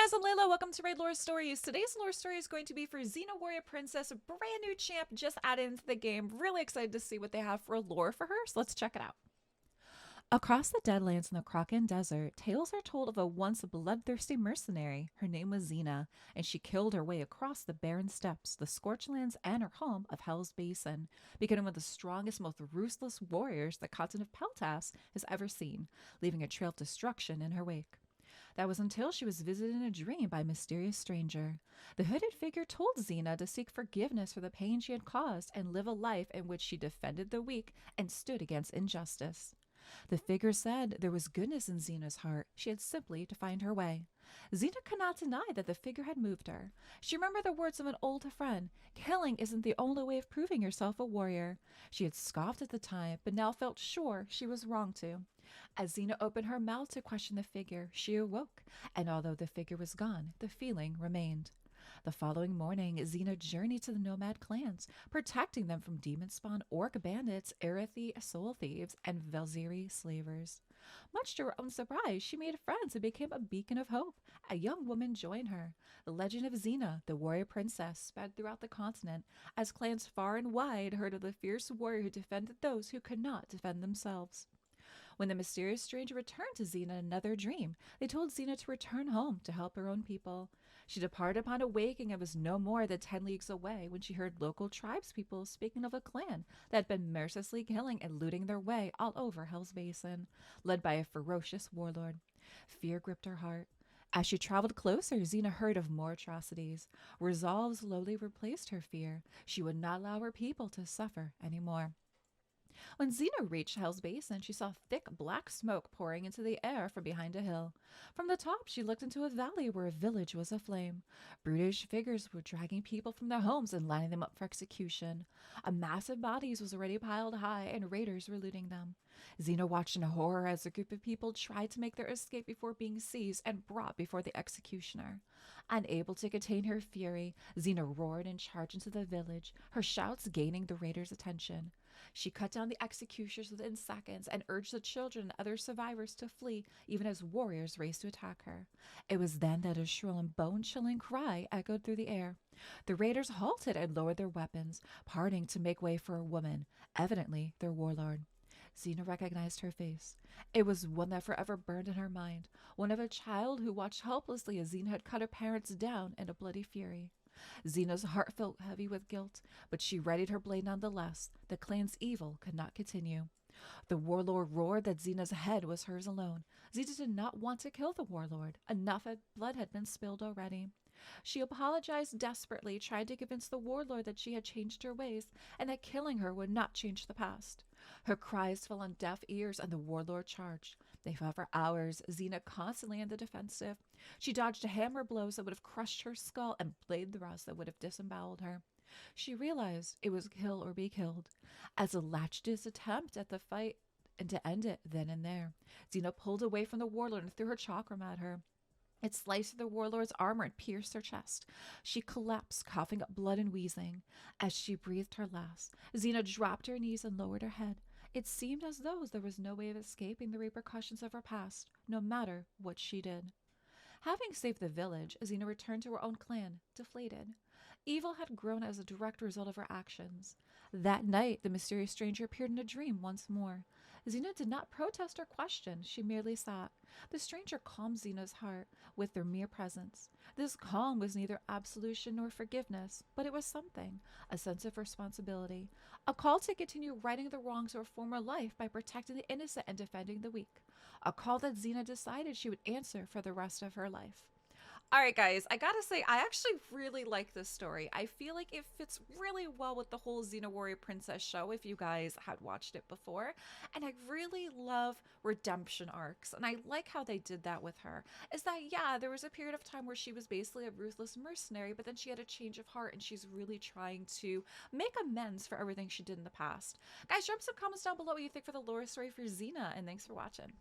guys, I'm Layla. Welcome to Raid Lore Stories. Today's lore story is going to be for Xena Warrior Princess, a brand new champ just added into the game. Really excited to see what they have for a lore for her, so let's check it out. Across the Deadlands in the Kraken Desert, tales are told of a once bloodthirsty mercenary. Her name was Xena, and she killed her way across the barren steppes, the scorched lands, and her home of Hell's Basin, becoming one of the strongest, most ruthless warriors the continent of Peltas has ever seen, leaving a trail of destruction in her wake. That was until she was visited in a dream by a mysterious stranger. The hooded figure told Xena to seek forgiveness for the pain she had caused and live a life in which she defended the weak and stood against injustice. The figure said there was goodness in Xena's heart. She had simply to find her way. Xena could not deny that the figure had moved her. She remembered the words of an old friend: killing isn't the only way of proving yourself a warrior. She had scoffed at the time, but now felt sure she was wrong to. As Xena opened her mouth to question the figure, she awoke, and although the figure was gone, the feeling remained. The following morning, Xena journeyed to the nomad clans, protecting them from demon-spawn orc bandits, Arathi soul thieves, and Velziri slavers. Much to her own surprise, she made friends and became a beacon of hope. A young woman joined her. The legend of Xena, the warrior princess, spread throughout the continent as clans far and wide heard of the fierce warrior who defended those who could not defend themselves. When the mysterious stranger returned to Xena in another dream, they told Xena to return home to help her own people. She departed upon awaking and was no more than 10 leagues away when she heard local tribespeople speaking of a clan that had been mercilessly killing and looting their way all over Hell's Basin, led by a ferocious warlord. Fear gripped her heart. As she traveled closer, Xena heard of more atrocities. Resolve slowly replaced her fear. She would not allow her people to suffer anymore. When Xena reached Hell's Basin, she saw thick black smoke pouring into the air from behind a hill. From the top, she looked into a valley where a village was aflame. Brutish figures were dragging people from their homes and lining them up for execution. A mass of bodies was already piled high, and raiders were looting them. Xena watched in horror as a group of people tried to make their escape before being seized and brought before the executioner. Unable to contain her fury, Xena roared and charged into the village, her shouts gaining the raiders' attention. She cut down the executioners within seconds and urged the children and other survivors to flee, even as warriors raced to attack her. It was then that a shrill and bone-chilling cry echoed through the air. The raiders halted and lowered their weapons, parting to make way for a woman, evidently their warlord. Xena recognized her face. It was one that forever burned in her mind, one of a child who watched helplessly as Xena had cut her parents down in a bloody fury. Xena's heart felt heavy with guilt, but she readied her blade nonetheless. The clan's evil could not continue. The warlord roared that Xena's head was hers alone. Xena did not want to kill the warlord. Enough blood had been spilled already. She apologized desperately, tried to convince the warlord that she had changed her ways and that killing her would not change the past. Her cries fell on deaf ears and the warlord charged. They fought for hours, Xena constantly on the defensive. She dodged hammer blows that would have crushed her skull and blade thrusts that would have disemboweled her. She realized it was kill or be killed. As a latchdous attempt at the fight and to end it then and there, Xena pulled away from the warlord and threw her chakram at her. It sliced through the warlord's armor and pierced her chest. She collapsed, coughing up blood and wheezing. As she breathed her last, Xena dropped her knees and lowered her head. It seemed as though there was no way of escaping the repercussions of her past, no matter what she did. Having saved the village, Xena returned to her own clan, deflated. Evil had grown as a direct result of her actions. That night, the mysterious stranger appeared in a dream once more. Xena did not protest or question, she merely sat. The stranger calmed Xena's heart with their mere presence. This calm was neither absolution nor forgiveness, but it was something, a sense of responsibility, a call to continue righting the wrongs of her former life by protecting the innocent and defending the weak, a call that Xena decided she would answer for the rest of her life. All right, guys, I gotta say, I actually really like this story. I feel like it fits really well with the whole Xena Warrior Princess show, if you guys had watched it before. And I really love redemption arcs, and I like how they did that with her. Is that, yeah, there was a period of time where she was basically a ruthless mercenary, but then she had a change of heart, and she's really trying to make amends for everything she did in the past. Guys, drop some comments down below what you think for the lore story for Xena, and thanks for watching.